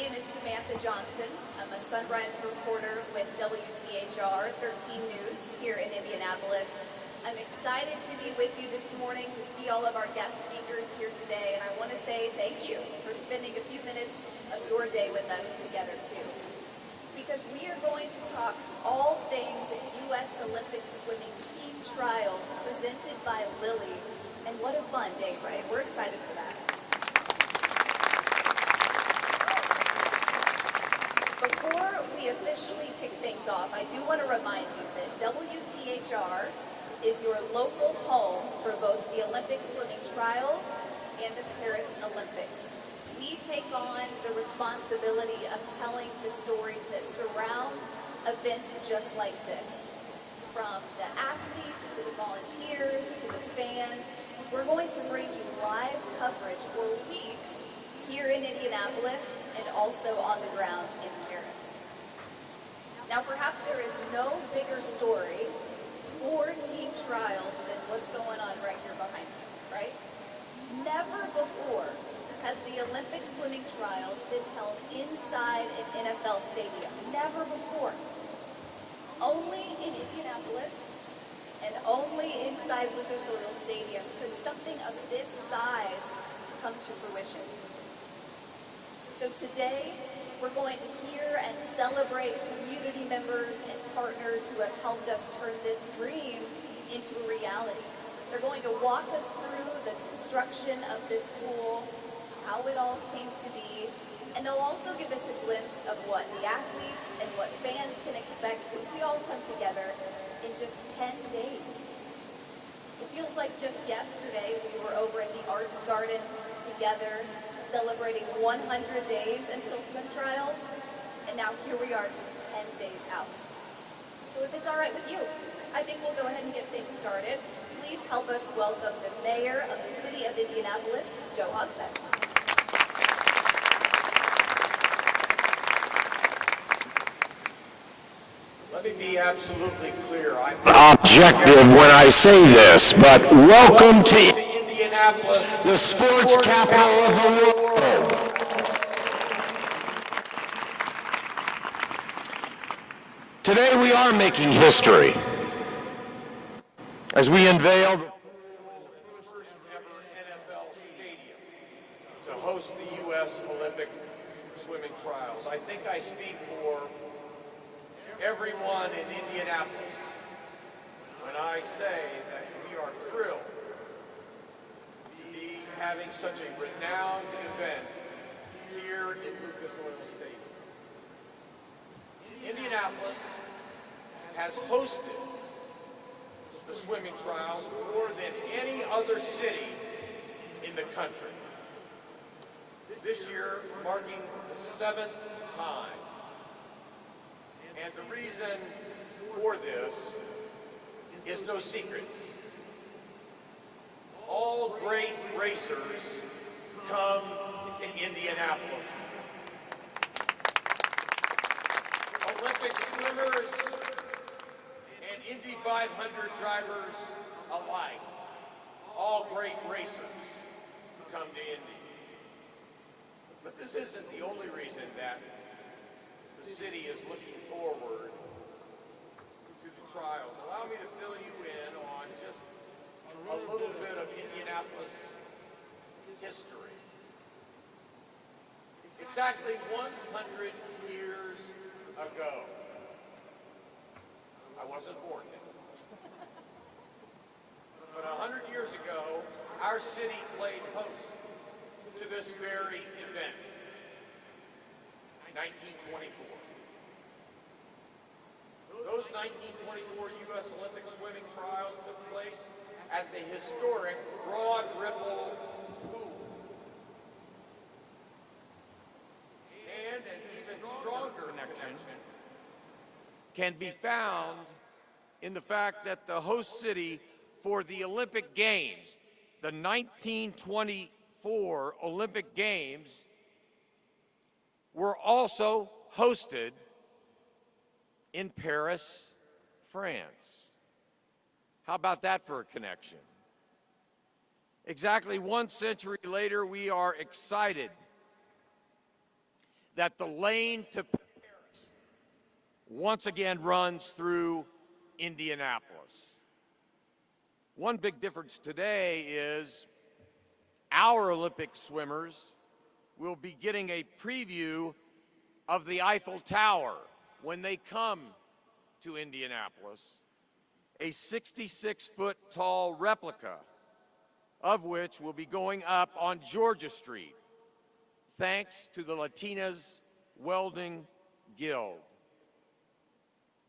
name is Samantha Johnson. I'm a Sunrise reporter with WTHR 13 News here in Indianapolis. I'm excited to be with you this morning to see all of our guest speakers here today, and I want to say thank you for spending a few minutes of your day with us together too. Because we are going to talk all things U.S. Olympic swimming team trials presented by Lily. And what a fun day, right? We're excited for that. Before we officially kick things off, I do want to remind you that WTHR is your local home for both the Olympic swimming trials and the Paris Olympics. We take on the responsibility of telling the stories that surround events just like this. From the athletes to the volunteers to the fans, we're going to bring you live coverage for weeks here in Indianapolis and also on the ground in Paris. Now perhaps there is no bigger story for team trials than what's going on right here behind me, right? Never before has the Olympic swimming trials been held inside an NFL stadium. Never before. Only in Indianapolis and only inside Lucas Oil Stadium could something of this size come to fruition. So today, we're going to hear and celebrate community members and partners who have helped us turn this dream into a reality. They're going to walk us through the construction of this pool, how it all came to be, and they'll also give us a glimpse of what the athletes and what fans can expect when we all come together in just 10 days. It feels like just yesterday we were over at the Arts Garden together, celebrating 100 days until swim trials, and now here we are just 10 days out. So if it's all right with you, I think we'll go ahead and get things started. Please help us welcome the mayor of the city of Indianapolis, Joe Hogset. Let me be absolutely clear. I'm objective when I say this, but welcome to Indianapolis, the sports capital of the world. Today we are making history as we unveil the first ever NFL stadium to host the U.S. Olympic swimming trials. I think I speak for everyone in Indianapolis when I say that we are thrilled to be having such a renowned event here in Lucas Oil Stadium. Indianapolis has hosted the swimming trials more than any other city in the country. This year marking the 7th time. And the reason for this is no secret. All great racers come to Indianapolis. Olympic swimmers and Indy 500 drivers alike, all great racers come to Indy. But this isn't the only reason that the city is looking forward to the trials. Allow me to fill you in on just a little bit of Indianapolis history. Exactly 100 years ago, I wasn't born yet, but 100 years ago, our city played host to this very event. 1924. Those 1924 U.S. Olympic swimming trials took place at the historic Broad Ripple Pool. And an even stronger connection can be found in the fact that the host city for the Olympic Games, the 1924 Olympic Games, were also hosted in Paris, France. How about that for a connection? Exactly 1 century later, we are excited that the lane to Paris once again runs through Indianapolis. One big difference today is our Olympic swimmers will be getting a preview of the Eiffel Tower when they come to Indianapolis, a 66-foot tall replica of which will be going up on Georgia Street, thanks to the Latinas Welding Guild.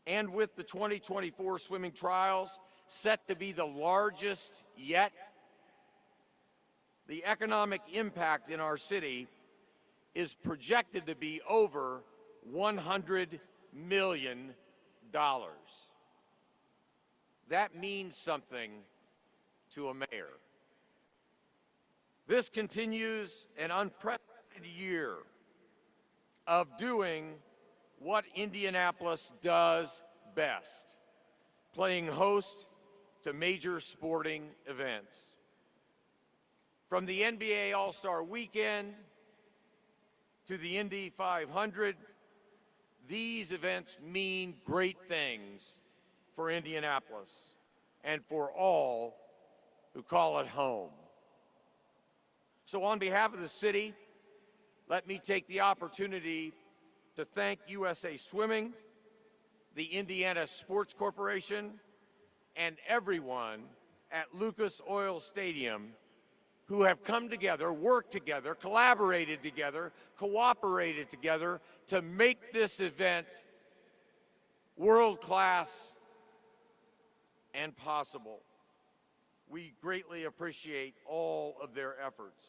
And with the 2024 swimming trials set to be the largest yet, the economic impact in our city is projected to be over $100 million. That means something to a mayor. This continues an unprecedented year of doing what Indianapolis does best, playing host to major sporting events. From the NBA All-Star Weekend to the Indy 500, these events mean great things for Indianapolis and for all who call it home. So on behalf of the city, let me take the opportunity to thank USA Swimming, the Indiana Sports Corporation, and everyone at Lucas Oil Stadium who have come together, worked together, collaborated together, cooperated together to make this event world-class and possible. We greatly appreciate all of their efforts.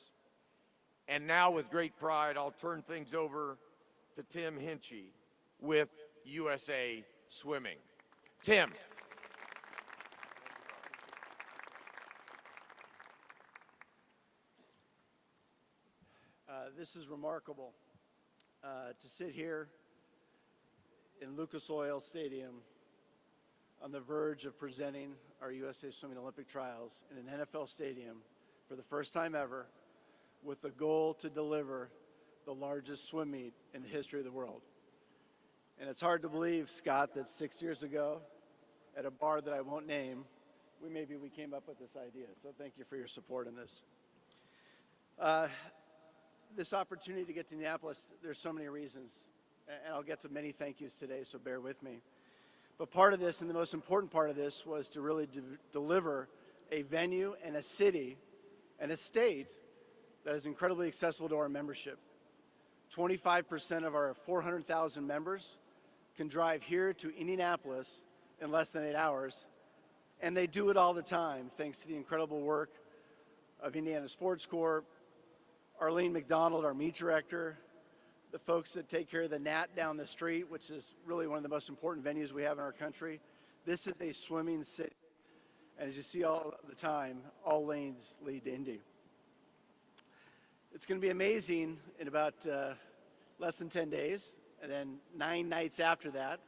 And now, with great pride, I'll turn things over to Tim Hinchey with USA Swimming. Tim. This is remarkable to sit here in Lucas Oil Stadium on the verge of presenting our USA Swimming Olympic trials in an NFL stadium for the first time ever, with the goal to deliver the largest swim meet in the history of the world. And it's hard to believe, Scott, that 6 years ago at a bar that I won't name, we came up with this idea. So thank you for your support in this. This opportunity to get to Indianapolis, there's so many reasons, and I'll get to many thank yous today, so bear with me. But part of this, and the most important part of this, was to really deliver a venue and a city and a state that is incredibly accessible to our membership. 25% of our 400,000 members can drive here to Indianapolis in less than 8 hours, and they do it all the time thanks to the incredible work of Indiana Sports Corp, Arlene McDonald, our meet director, the folks that take care of the Nat down the street, which is really one of the most important venues we have in our country. This is a swimming city. And as you see all the time, all lanes lead to Indy. It's going to be amazing in about less than 10 days, and then 9 nights after that.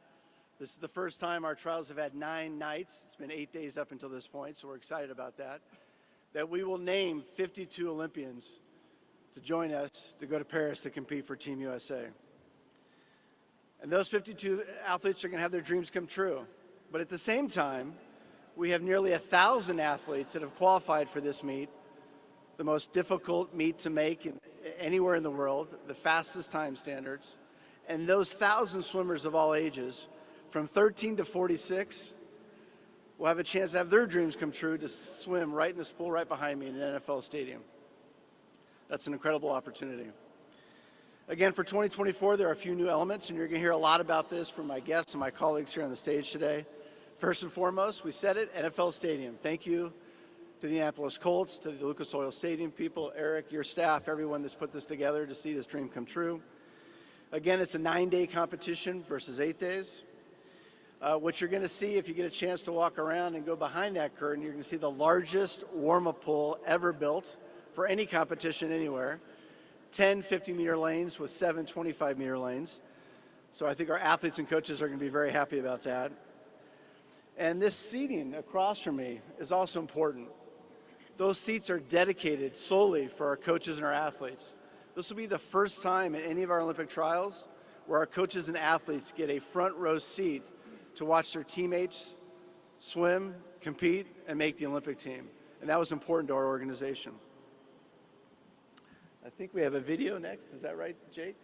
This is the first time our trials have had 9 nights. It's been 8 days up until this point, so we're excited about that. That we will name 52 Olympians to join us to go to Paris to compete for Team USA. And those 52 athletes are going to have their dreams come true. But at the same time, we have nearly 1,000 athletes that have qualified for this meet, the most difficult meet to make anywhere in the world, the fastest time standards. And those 1,000 swimmers of all ages, from 13 to 46, will have a chance to have their dreams come true to swim right in this pool right behind me in an NFL stadium. That's an incredible opportunity. Again, for 2024, there are a few new elements, and you're going to hear a lot about this from my guests and my colleagues here on the stage today. First and foremost, we said it, NFL Stadium. Thank you to the Indianapolis Colts, to the Lucas Oil Stadium people, Eric, your staff, everyone that's put this together to see this dream come true. Again, it's a 9-day competition versus 8 days. What you're going to see if you get a chance to walk around and go behind that curtain, you're going to see the largest warm-up pool ever built for any competition anywhere. 10 50-meter lanes with 7 25-meter lanes. So I think our athletes and coaches are going to be very happy about that. And this seating across from me is also important. Those seats are dedicated solely for our coaches and our athletes. This will be the first time in any of our Olympic trials where our coaches and athletes get a front row seat to watch their teammates swim, compete, and make the Olympic team. And that was important to our organization. I think we have a video next. Is that right, Jake?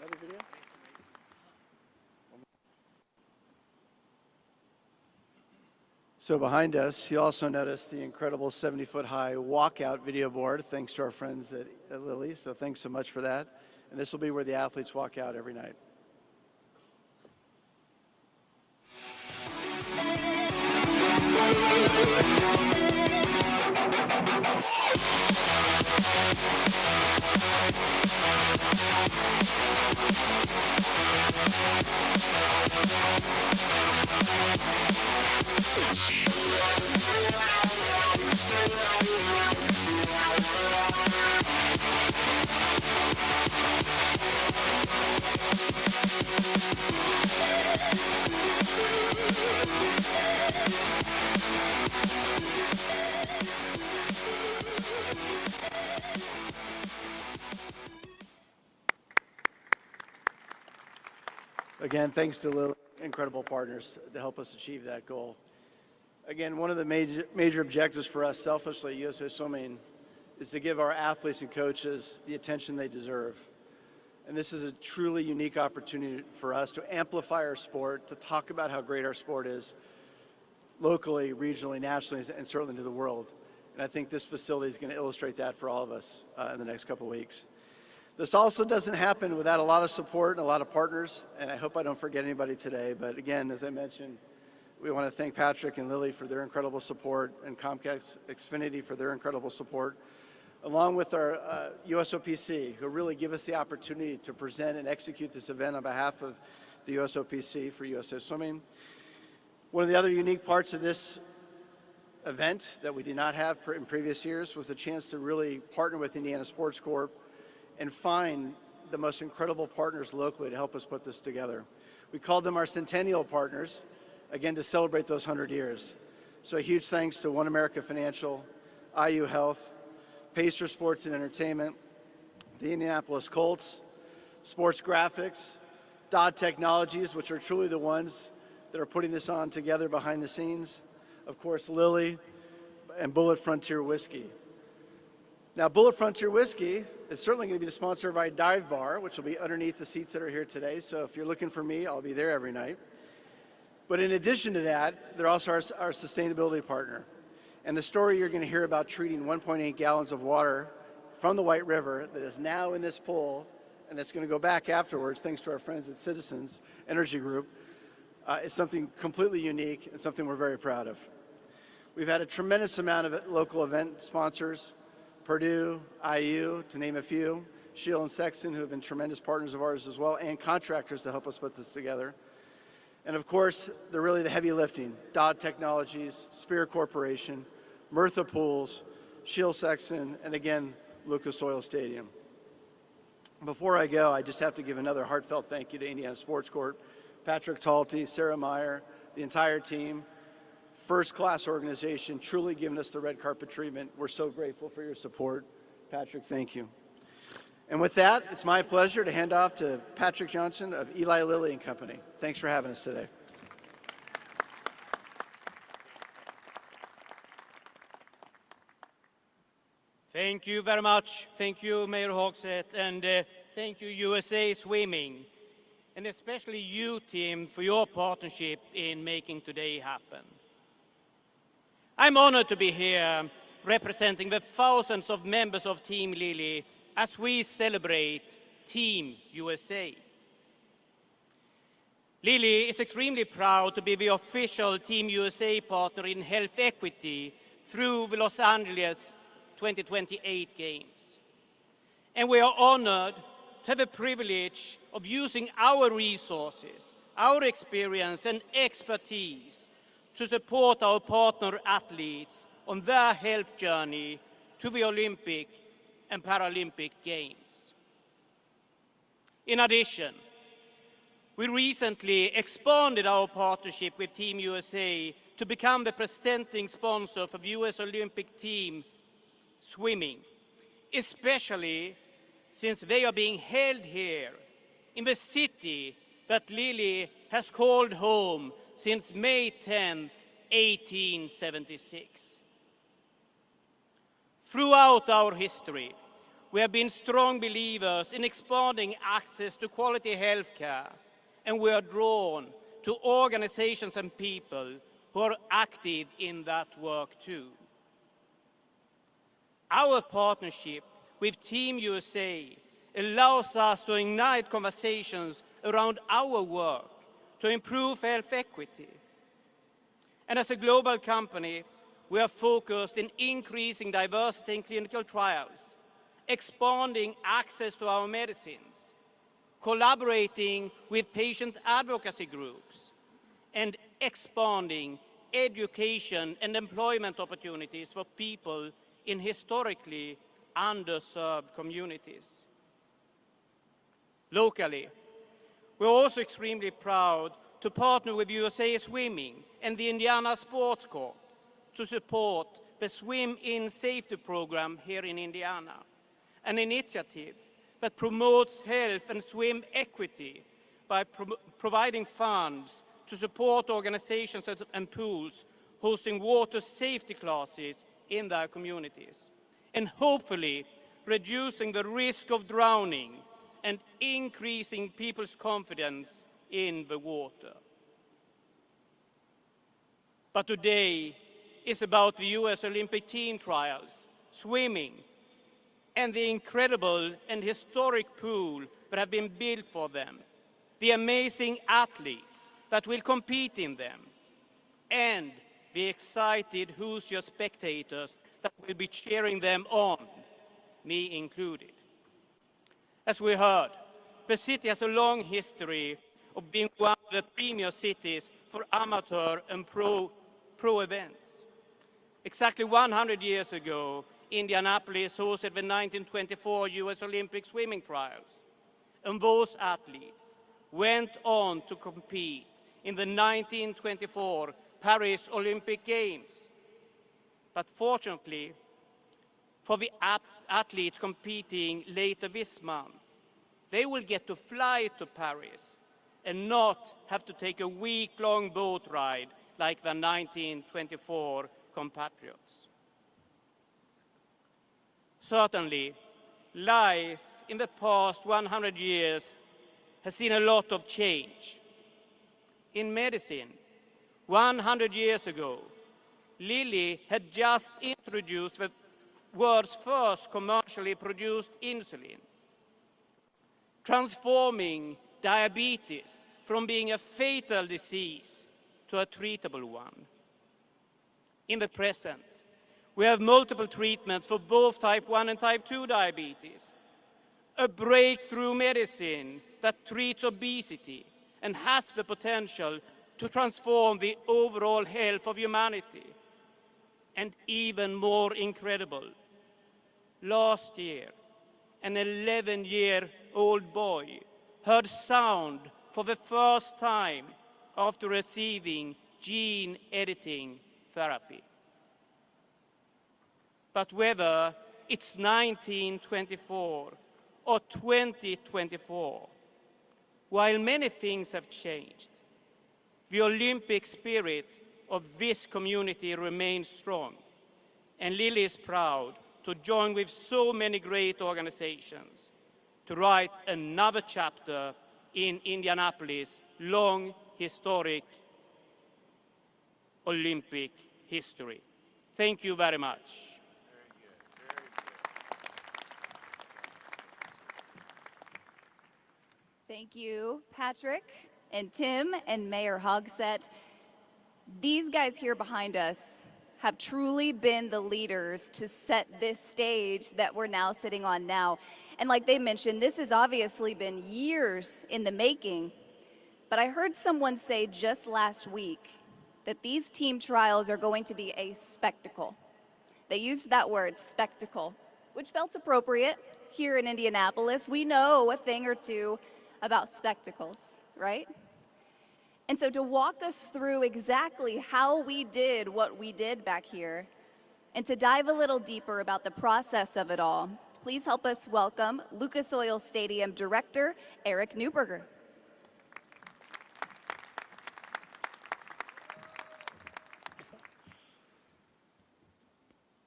Another video? So behind us, you also noticed the incredible 70-foot high walkout video board, thanks to our friends at Lilly. So thanks so much for that. And this will be where the athletes walk out every night. Again, thanks to Lilly, incredible partners to help us achieve that goal. Again, one of the major objectives for us selfishly at USA Swimming is to give our athletes and coaches the attention they deserve. And this is a truly unique opportunity for us to amplify our sport, to talk about how great our sport is locally, regionally, nationally, and certainly to the world. And I think this facility is going to illustrate that for all of us in the next couple of weeks. This also doesn't happen without a lot of support and a lot of partners, and I hope I don't forget anybody today. But again, as I mentioned, we want to thank Patrick and Lilly for their incredible support and Comcast Xfinity for their incredible support, along with our USOPC, who really give us the opportunity to present and execute this event on behalf of the USOPC for USA Swimming. One of the other unique parts of this event that we did not have in previous years was the chance to really partner with Indiana Sports Corp and find the most incredible partners locally to help us put this together. We called them our Centennial Partners, again, to celebrate those 100 years. So a huge thanks to One America Financial, IU Health, Pacer Sports and Entertainment, the Indianapolis Colts, Sports Graphics, Dodd Technologies, which are truly the ones that are putting this on together behind the scenes, of course, Lilly, and Bullet Frontier Whiskey. Now, Bullet Frontier Whiskey is certainly going to be the sponsor of our dive bar, which will be underneath the seats that are here today. So if you're looking for me, I'll be there every night. But in addition to that, they're also our sustainability partner. And the story you're going to hear about treating 1.8 gallons of water from the White River that is now in this pool, and that's going to go back afterwards, thanks to our friends at Citizens Energy Group, is something completely unique and something we're very proud of. We've had a tremendous amount of local event sponsors, Purdue, IU, to name a few, Shield and Sexton, who have been tremendous partners of ours as well, and contractors to help us put this together. And of course, they're really the heavy lifting, Dodd Technologies, Spear Corporation, Murtha Pools, Shield Sexton, and again, Lucas Oil Stadium. Before I go, I just have to give another heartfelt thank you to Indiana Sports Corp, Patrick Talty, Sarah Meyer, the entire team. First-class organization, truly giving us the red carpet treatment. We're so grateful for your support. Patrick, thank you. And with that, it's my pleasure to hand off to Patrick Johnson of Eli Lilly and Company. Thanks for having us today. Thank you very much. Thank you, Mayor Hogset, and thank you, USA Swimming, and especially you, team, for your partnership in making today happen. I'm honored to be here representing the thousands of members of Team Lilly as we celebrate Team USA. Lilly is extremely proud to be the official Team USA partner in health equity through the Los Angeles 2028 Games. And we are honored to have the privilege of using our resources, our experience and expertise to support our partner athletes on their health journey to the Olympic and Paralympic Games. In addition, we recently expanded our partnership with Team USA to become the presenting sponsor for the US Olympic team swimming, especially since they are being held here in the city that Lilly has called home since May 10th, 1876. Throughout our history, we have been strong believers in expanding access to quality health care, and we are drawn to organizations and people who are active in that work too. Our partnership with Team USA allows us to ignite conversations around our work to improve health equity. And as a global company, we are focused in increasing diversity in clinical trials, expanding access to our medicines, collaborating with patient advocacy groups, and expanding education and employment opportunities for people in historically underserved communities. Locally, we're also extremely proud to partner with USA Swimming and the Indiana Sports Corp to support the Swim In Safety program here in Indiana, an initiative that promotes health and swim equity by providing funds to support organizations and pools hosting water safety classes in their communities, and hopefully reducing the risk of drowning and increasing people's confidence in the water. But today is about the US Olympic team trials, swimming, and the incredible and historic pool that have been built for them, the amazing athletes that will compete in them, and the excited Hoosier spectators that will be cheering them on, me included. As we heard, the city has a long history of being one of the premier cities for amateur and pro events. Exactly 100 years ago, Indianapolis hosted the 1924 US Olympic swimming trials, and those athletes went on to compete in the 1924 Paris Olympic Games. But fortunately, for the athletes competing later this month, they will get to fly to Paris and not have to take a week-long boat ride like the 1924 compatriots. Certainly, life in the past 100 years has seen a lot of change. In medicine, 100 years ago, Lilly had just introduced the world's first commercially produced insulin, transforming diabetes from being a fatal disease to a treatable one. In the present, we have multiple treatments for both type 1 and type 2 diabetes, a breakthrough medicine that treats obesity and has the potential to transform the overall health of humanity. And even more incredible, last year, an 11-year-old boy heard sound for the first time after receiving gene editing therapy. But whether it's 1924 or 2024, while many things have changed, the Olympic spirit of this community remains strong, and Lilly is proud to join with so many great organizations to write another chapter in Indianapolis' long, historic Olympic history. Thank you very much. Thank you, Patrick and Tim and Mayor Hogset. These guys here behind us have truly been the leaders to set this stage that we're now sitting on now. And like they mentioned, this has obviously been years in the making. But I heard someone say just last week that these team trials are going to be a spectacle. They used that word, spectacle, which felt appropriate here in Indianapolis. We know a thing or two about spectacles, right? And so to walk us through exactly how we did what we did back here, and to dive a little deeper about the process of it all, please help us welcome Lucas Oil Stadium Director, Eric Newberger.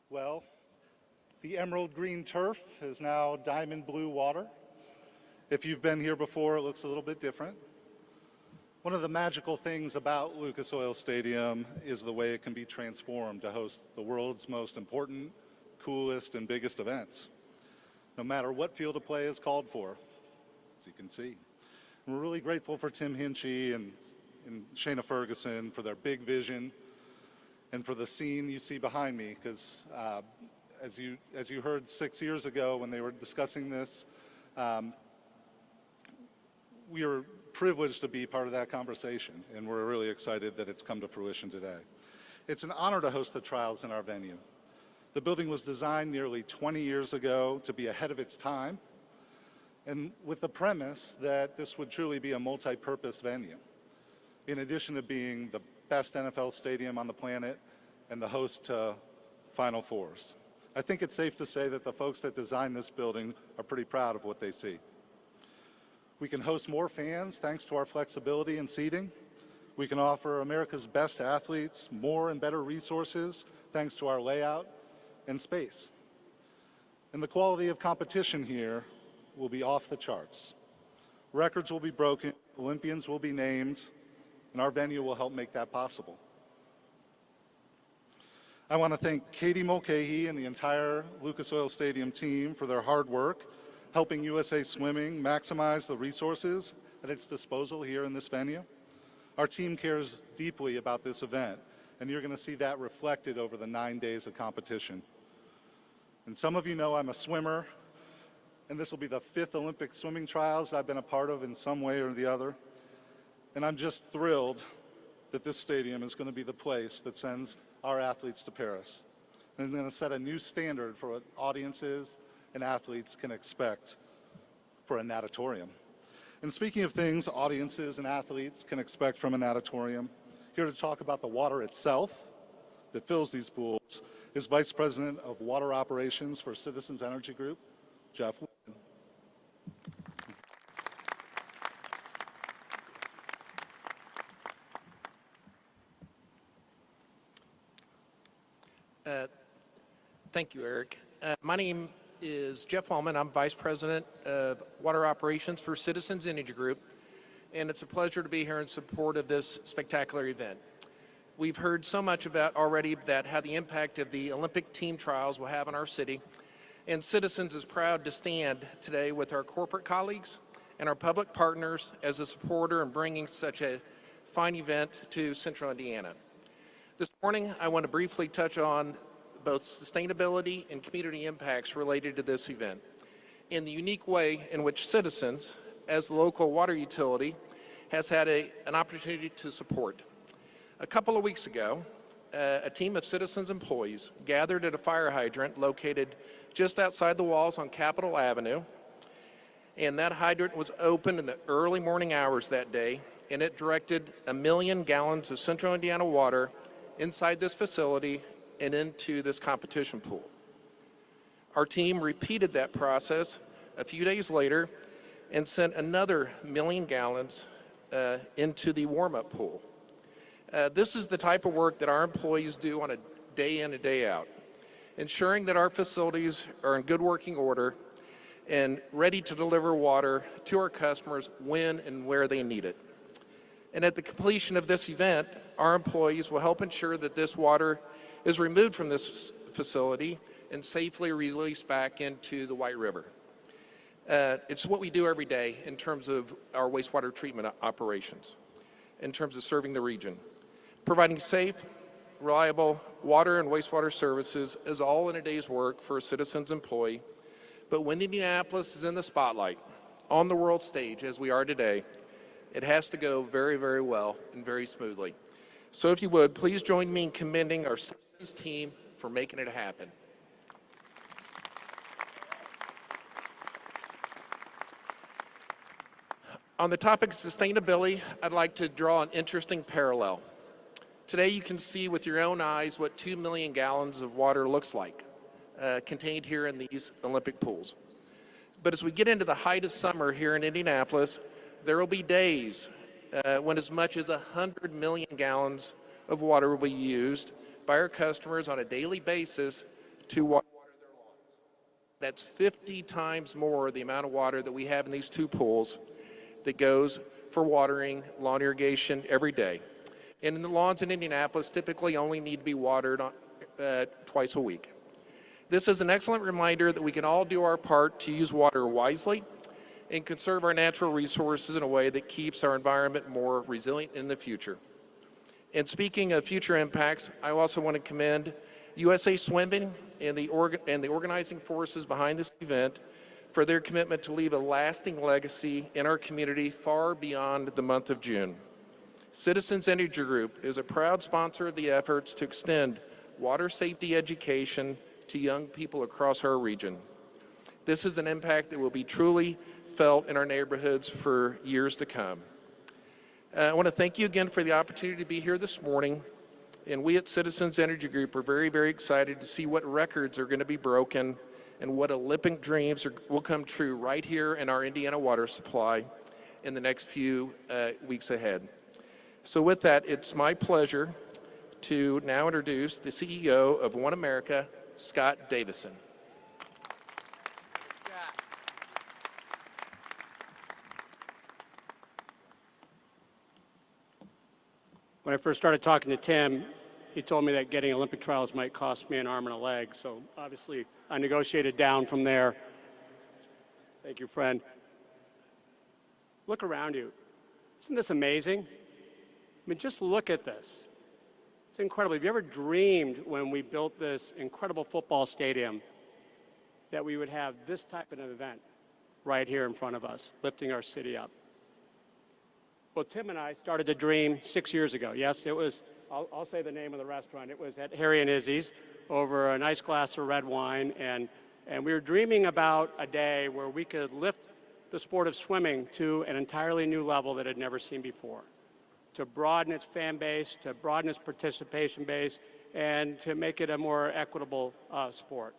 Well, the emerald green turf is now diamond blue water. If you've been here before, it looks a little bit different. One of the magical things about Lucas Oil Stadium is the way it can be transformed to host the world's most important, coolest, and biggest events, no matter what field of play is called for, as you can see. And we're really grateful for Tim Hinchy and Shayna Ferguson for their big vision and for the scene you see behind me, because as you heard 6 years ago when they were discussing this, we are privileged to be part of that conversation, and we're really excited that it's come to fruition today. It's an honor to host the trials in our venue. The building was designed nearly 20 years ago to be ahead of its time, and with the premise that this would truly be a multi-purpose venue, in addition to being the best NFL stadium on the planet and the host to Final Fours. I think it's safe to say that the folks that designed this building are pretty proud of what they see. We can host more fans thanks to our flexibility in seating. We can offer America's best athletes more and better resources thanks to our layout and space. And the quality of competition here will be off the charts. Records will be broken, Olympians will be named, and our venue will help make that possible. I want to thank Katie Mulcahy and the entire Lucas Oil Stadium team for their hard work, helping USA Swimming maximize the resources at its disposal here in this venue. Our team cares deeply about this event, and you're going to see that reflected over the 9 days of competition. And some of you know I'm a swimmer, and this will be the 5th Olympic swimming trials I've been a part of in some way or the other. And I'm just thrilled that this stadium is going to be the place that sends our athletes to Paris. And it's going to set a new standard for what audiences and athletes can expect for a natatorium. And speaking of things audiences and athletes can expect from an auditorium, here to talk about the water itself that fills these pools is Vice President of Water Operations for Citizens Energy Group, Jeff. Thank you, Eric. My name is Jeff Wallman. I'm Vice President of Water Operations for Citizens Energy Group, and it's a pleasure to be here in support of this spectacular event. We've heard so much about already that how the impact of the Olympic team trials will have on our city, and Citizens is proud to stand today with our corporate colleagues and our public partners as a supporter in bringing such a fine event to Central Indiana. This morning, I want to briefly touch on both sustainability and community impacts related to this event, in the unique way in which Citizens, as the local water utility, has had an opportunity to support. A couple of weeks ago, a team of Citizens employees gathered at a fire hydrant located just outside the walls on Capitol Avenue, and that hydrant was open in the early morning hours that day, and it directed 1 million gallons of Central Indiana water inside this facility and into this competition pool. Our team repeated that process a few days later and sent another 1 million gallons into the warm-up pool. This is the type of work that our employees do on a day in and day out, ensuring that our facilities are in good working order and ready to deliver water to our customers when and where they need it. And at the completion of this event, our employees will help ensure that this water is removed from this facility and safely released back into the White River. It's what we do every day in terms of our wastewater treatment operations, in terms of serving the region. Providing safe, reliable water and wastewater services is all in a day's work for a Citizens employee, but when Indianapolis is in the spotlight, on the world stage as we are today, it has to go very, very well and very smoothly. So if you would, please join me in commending our Citizens team for making it happen. On the topic of sustainability, I'd like to draw an interesting parallel. Today you can see with your own eyes what 2 million gallons of water looks like, contained here in these Olympic pools. But as we get into the height of summer here in Indianapolis, there will be days when as much as 100 million gallons of water will be used by our customers on a daily basis to water their lawns. That's 50 times more the amount of water that we have in these two pools that goes for watering lawn irrigation every day. And the lawns in Indianapolis typically only need to be watered twice a week. This is an excellent reminder that we can all do our part to use water wisely and conserve our natural resources in a way that keeps our environment more resilient in the future. And speaking of future impacts, I also want to commend USA Swimming and the organizing forces behind this event for their commitment to leave a lasting legacy in our community far beyond the month of June. Citizens Energy Group is a proud sponsor of the efforts to extend water safety education to young people across our region. This is an impact that will be truly felt in our neighborhoods for years to come. I want to thank you again for the opportunity to be here this morning, and we at Citizens Energy Group are very, very excited to see what records are going to be broken and what Olympic dreams will come true right here in our Indiana water supply in the next few weeks ahead. So with that, it's my pleasure to now introduce the CEO of One America, Scott Davison. When I first started talking to Tim, he told me that getting Olympic trials might cost me an arm and a leg. So obviously, I negotiated down from there. Thank you, friend. Look around you. Isn't this amazing? I mean, just look at this. It's incredible. Have you ever dreamed when we built this incredible football stadium that we would have this type of an event right here in front of us, lifting our city up? Well, Tim and I started to dream 6 years ago. Yes, it was, I'll say the name of the restaurant. It was at Harry and Izzy's over a nice glass of red wine. And we were dreaming about a day where we could lift the sport of swimming to an entirely new level that it had never seen before, to broaden its fan base, to broaden its participation base, and to make it a more equitable sport.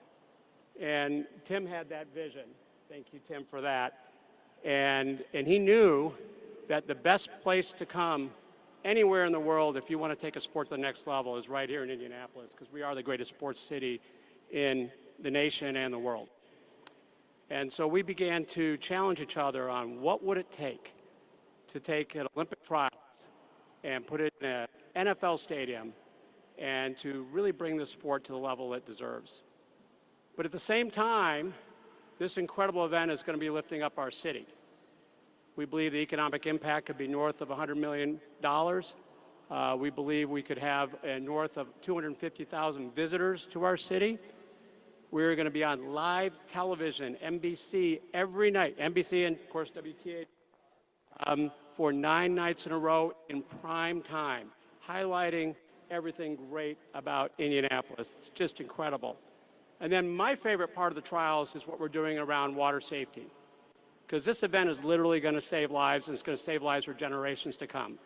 And Tim had that vision. Thank you, Tim, for that. And he knew that the best place to come anywhere in the world if you want to take a sport to the next level is right here in Indianapolis, because we are the greatest sports city in the nation and the world. And so we began to challenge each other on what would it take to take an Olympic trials and put it in an NFL stadium and to really bring the sport to the level it deserves. But at the same time, this incredible event is going to be lifting up our city. We believe the economic impact could be north of $100 million. We believe we could have north of 250,000 visitors to our city. We're going to be on live television, NBC, every night, NBC and, of course, WTA, for 9 nights in a row in prime time, highlighting everything great about Indianapolis. It's just incredible. And then my favorite part of the trials is what we're doing around water safety, because this event is literally going to save lives, and it's going to save lives for generations to come.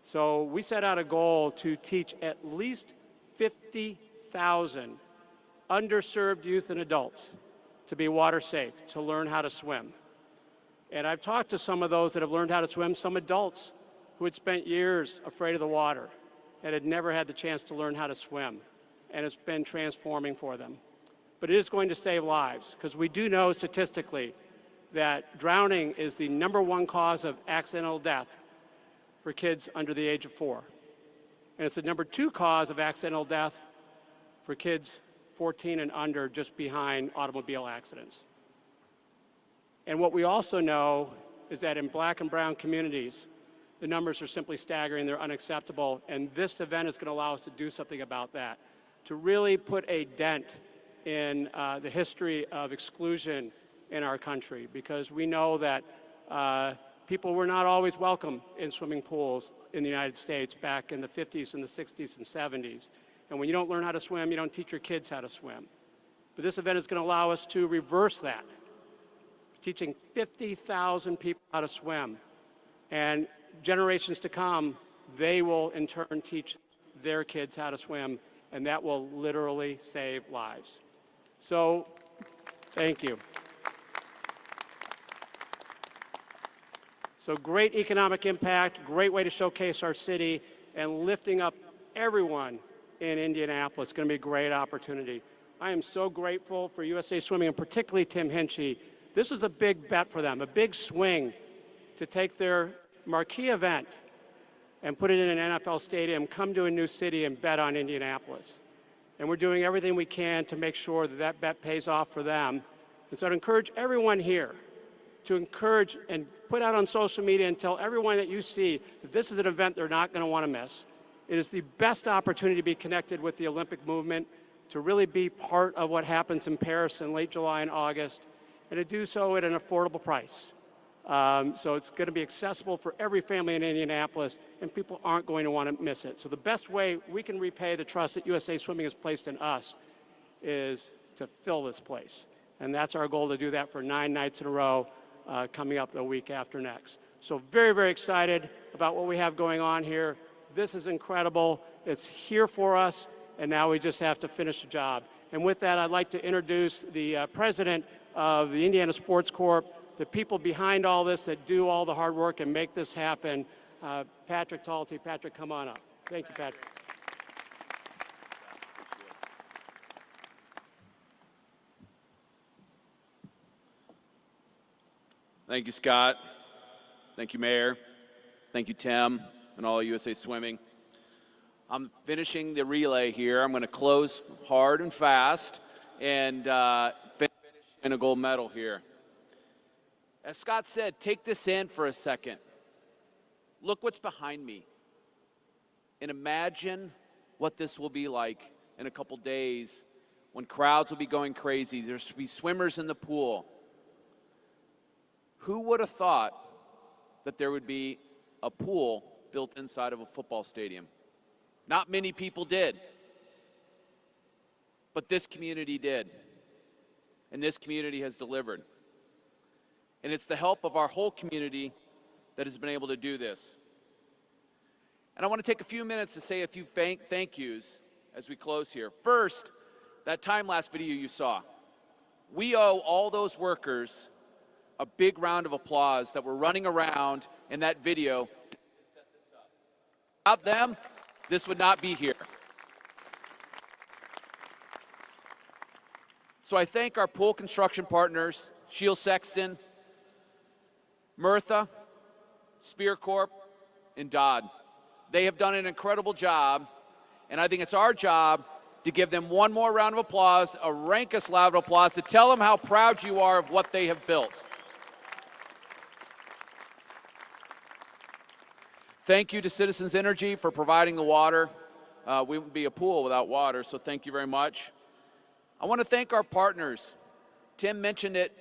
So we set out a goal to teach at least 50,000 underserved youth and adults to be water safe, to learn how to swim. And I've talked to some of those that have learned how to swim, some adults who had spent years afraid of the water and had never had the chance to learn how to swim. And it's been transforming for them. But it is going to save lives, because we do know statistically that drowning is the #1 cause of accidental death for kids under the age of 4. And it's the #2 cause of accidental death for kids 14 and under, just behind automobile accidents. And what we also know is that in black and brown communities, the numbers are simply staggering, they're unacceptable, and this event is going to allow us to do something about that, to really put a dent in the history of exclusion in our country, because we know that people were not always welcome in swimming pools in the United States back in the 50s and the 60s and 70s. And when you don't learn how to swim, you don't teach your kids how to swim. But this event is going to allow us to reverse that, teaching 50,000 people how to swim. And generations to come, they will in turn teach their kids how to swim, and that will literally save lives. So, thank you. So great economic impact, great way to showcase our city, and lifting up everyone in Indianapolis. It's going to be a great opportunity. I am so grateful for USA Swimming, and particularly Tim Hinchy. This is a big bet for them, a big swing to take their marquee event and put it in an NFL stadium, come to a new city and bet on Indianapolis. And we're doing everything we can to make sure that that bet pays off for them. And so I'd encourage everyone here to encourage and put out on social media and tell everyone that you see that this is an event they're not going to want to miss. It is the best opportunity to be connected with the Olympic movement, to really be part of what happens in Paris in late July and August, and to do so at an affordable price. So it's going to be accessible for every family in Indianapolis, and people aren't going to want to miss it. So the best way we can repay the trust that USA Swimming has placed in us is to fill this place. And that's our goal, to do that for 9 nights in a row, coming up the week after next. So very, very excited about what we have going on here. This is incredible. It's here for us, and now we just have to finish the job. And with that, I'd like to introduce the president of the Indiana Sports Corp, the people behind all this that do all the hard work and make this happen, Patrick Talty. Patrick, come on up. Thank you, Patrick. Thank you, Scott. Thank you, Mayor. Thank you, Tim, and all USA Swimming. I'm finishing the relay here. I'm going to close hard and fast and finish in a gold medal here. As Scott said, take this in for a second. Look what's behind me. And imagine what this will be like in a couple days when crowds will be going crazy. There's be swimmers in the pool. Who would have thought that there would be a pool built inside of a football stadium? Not many people did. But this community did. And this community has delivered. And it's the help of our whole community that has been able to do this. And I want to take a few minutes to say a few thank yous as we close here. First, that time-lapse video you saw. We owe all those workers a big round of applause that were running around in that video to set this up. Without them, this would not be here. So I thank our pool construction partners, Shield Sexton, Murtha, Spear Corp, and Dodd. They have done an incredible job, and I think it's our job to give them one more round of applause, a raucous loud applause, to tell them how proud you are of what they have built. Thank you to Citizens Energy for providing the water. We wouldn't be a pool without water, so thank you very much. I want to thank our partners. Tim mentioned it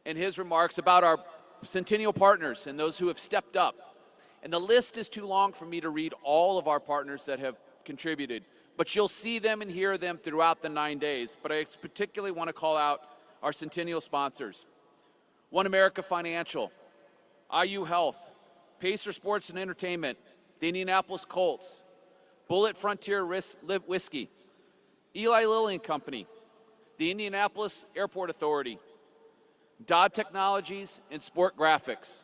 in his remarks about our Centennial partners and those who have stepped up. And the list is too long for me to read all of our partners that have contributed, but you'll see them and hear them throughout the 9 days. But I particularly want to call out our Centennial sponsors: One America Financial, IU Health, Pacer Sports and Entertainment, the Indianapolis Colts, Bullet Frontier Whiskey, Eli Lilly and Company, the Indianapolis Airport Authority, Dodd Technologies, and Sport Graphics.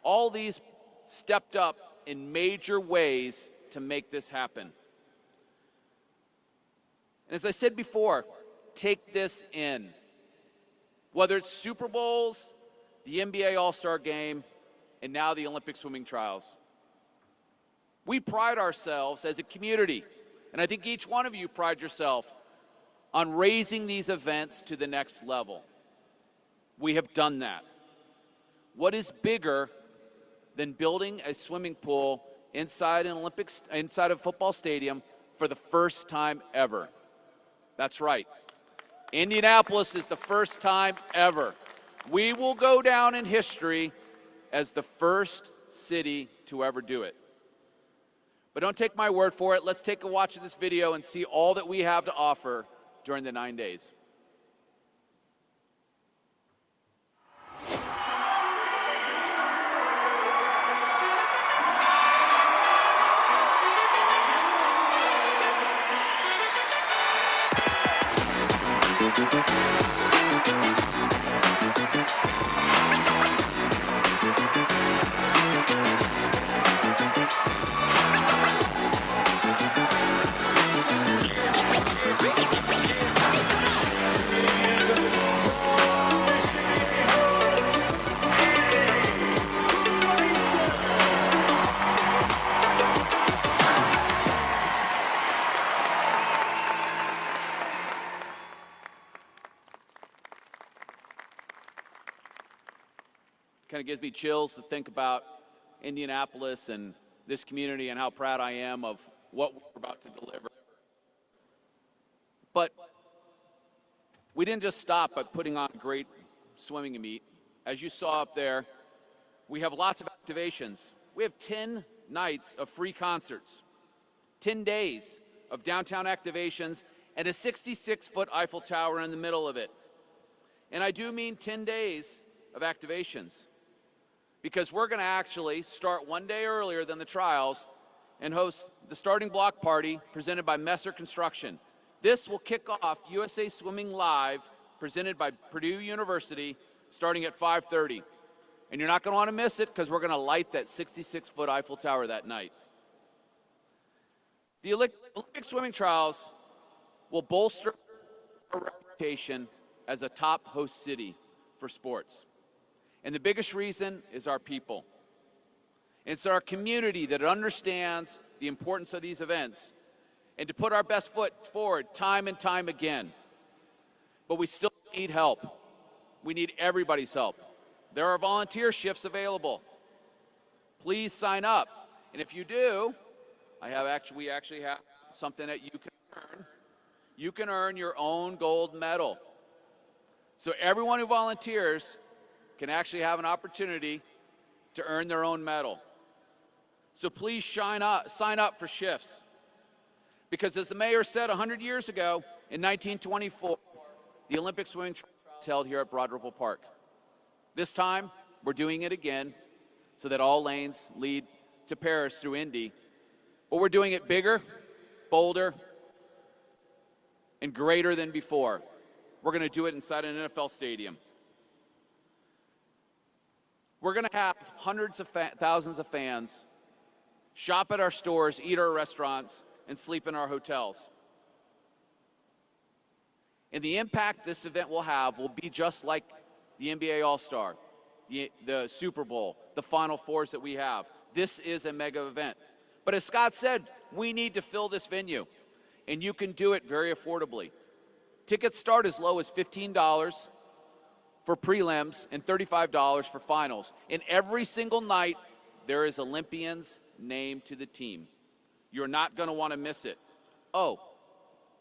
All these stepped up in major ways to make this happen. And as I said before, take this in. Whether it's Super Bowls, the NBA All-Star Game, and now the Olympic swimming trials. We pride ourselves as a community, and I think each one of you pride yourself on raising these events to the next level. We have done that. What is bigger than building a swimming pool inside a football stadium for the first time ever? That's right. Indianapolis is the first time ever. We will go down in history as the first city to ever do it. But don't take my word for it. Let's take a watch of this video and see all that we have to offer during the 9 days. Kind of gives me chills to think about Indianapolis and this community and how proud I am of what we're about to deliver. But we didn't just stop at putting on a great swimming meet. As you saw up there, we have lots of activations. We have 10 nights of free concerts, 10 days of downtown activations, and a 66-foot Eiffel Tower in the middle of it. And I do mean 10 days of activations, because we're going to actually start one day earlier than the trials and host the starting block party presented by Messer Construction. This will kick off USA Swimming Live, presented by Purdue University, starting at 5:30. And you're not going to want to miss it, because we're going to light that 66-foot Eiffel Tower that night. The Olympic swimming trials will bolster our reputation as a top host city for sports. And the biggest reason is our people. It's our community that understands the importance of these events and to put our best foot forward time and time again. But we still need help. We need everybody's help. There are volunteer shifts available. Please sign up. And if you do, we actually have something that you can earn. You can earn your own gold medal. So everyone who volunteers can actually have an opportunity to earn their own medal. So please sign up for shifts. Because as the mayor said 100 years ago, in 1924, the Olympic swimming trials held here at Broad Ripple Park. This time, we're doing it again so that all lanes lead to Paris through Indy. But we're doing it bigger, bolder, and greater than before. We're going to do it inside an NFL stadium. We're going to have hundreds of thousands of fans shop at our stores, eat our restaurants, and sleep in our hotels. And the impact this event will have will be just like the NBA All-Star, the Super Bowl, the Final Fours that we have. This is a mega event. But as Scott said, we need to fill this venue, and you can do it very affordably. Tickets start as low as $15 for prelims and $35 for finals. And every single night, there is Olympians named to the team. You're not going to want to miss it. Oh,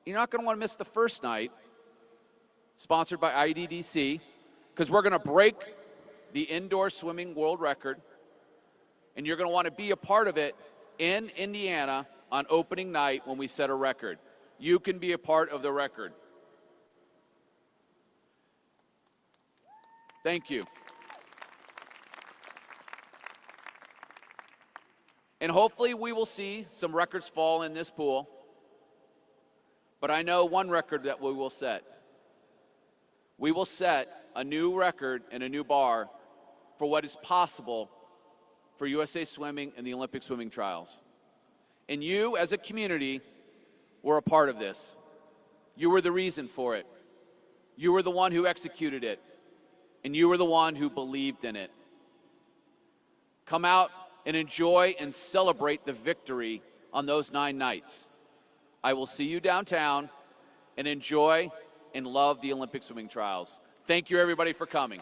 you're not going to want to miss the first night, sponsored by IDDC, because we're going to break the indoor swimming world record, and you're going to want to be a part of it in Indiana on opening night when we set a record. You can be a part of the record. Thank you. And hopefully we will see some records fall in this pool. But I know one record that we will set. We will set a new record and a new bar for what is possible for USA Swimming and the Olympic swimming trials. And you, as a community, were a part of this. You were the reason for it. You were the one who executed it. And you were the one who believed in it. Come out and enjoy and celebrate the victory on those 9 nights. I will see you downtown, and enjoy and love the Olympic swimming trials. Thank you, everybody, for coming.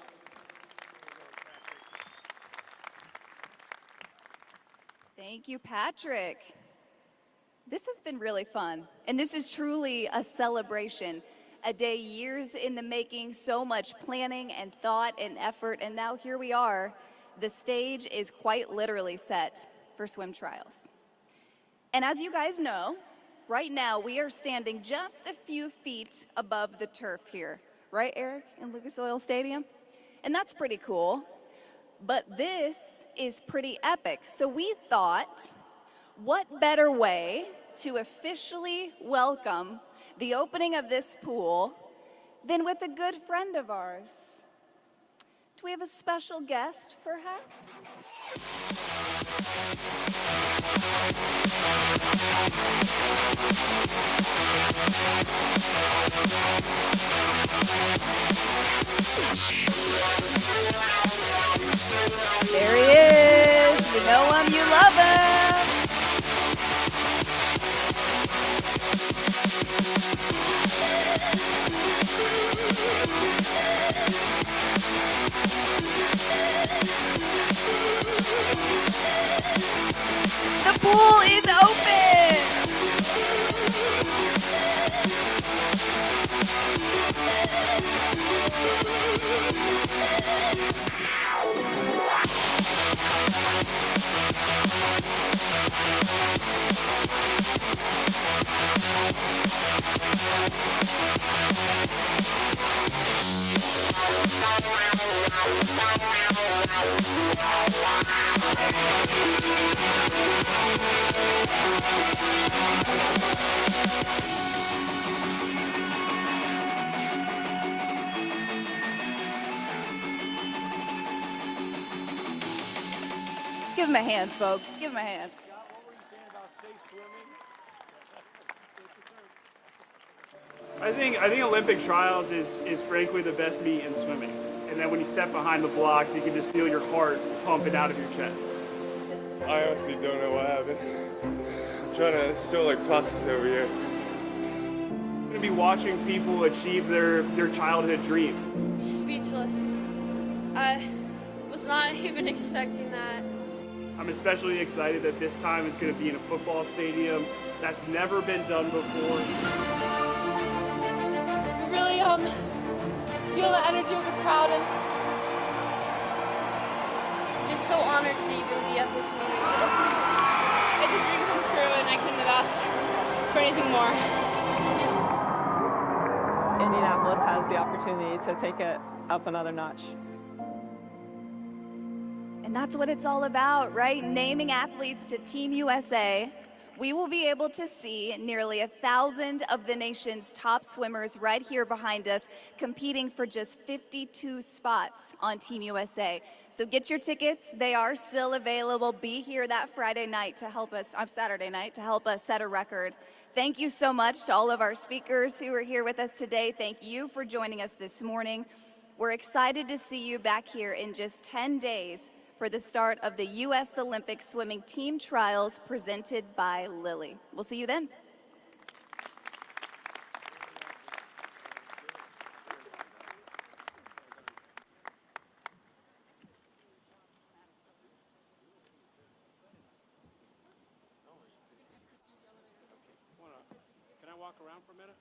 Thank you, Patrick. This has been really fun, and this is truly a celebration. A day years in the making, so much planning and thought and effort, and now here we are. The stage is quite literally set for swim trials. And as you guys know, right now we are standing just a few feet above the turf here. Right, Eric, in Lucas Oil Stadium? And that's pretty cool. But this is pretty epic. So we thought, what better way to officially welcome the opening of this pool than with a good friend of ours? Do we have a special guest, perhaps? There he is. You know him, you love him. The pool is open. Give him a hand, folks. Give him a hand. What were you saying about safe swimming? I think Olympic trials is frankly the best meet in swimming. And then when you step behind the blocks, you can just feel your heart pumping out of your chest. I honestly don't know what happened. I'm trying to still process over here. I'm going to be watching people achieve their childhood dreams. Speechless. I was not even expecting that. I'm especially excited that this time it's going to be in a football stadium. That's never been done before. You really feel the energy of the crowd, and I'm just so honored to even be at this meeting. It's a dream come true, and I couldn't have asked for anything more. Indianapolis has the opportunity to take it up another notch. And that's what it's all about, right? Naming athletes to Team USA. We will be able to see nearly 1,000 of the nation's top swimmers right here behind us competing for just 52 spots on Team USA. So get your tickets. They are still available. Be here that Friday night to help us, on Saturday night, to help us set a record. Thank you so much to all of our speakers who are here with us today. Thank you for joining us this morning. We're excited to see you back here in just 10 days for the start of the U.S. Olympic Swimming Team Trials presented by Lilly. We'll see you then. Can I walk around for a minute?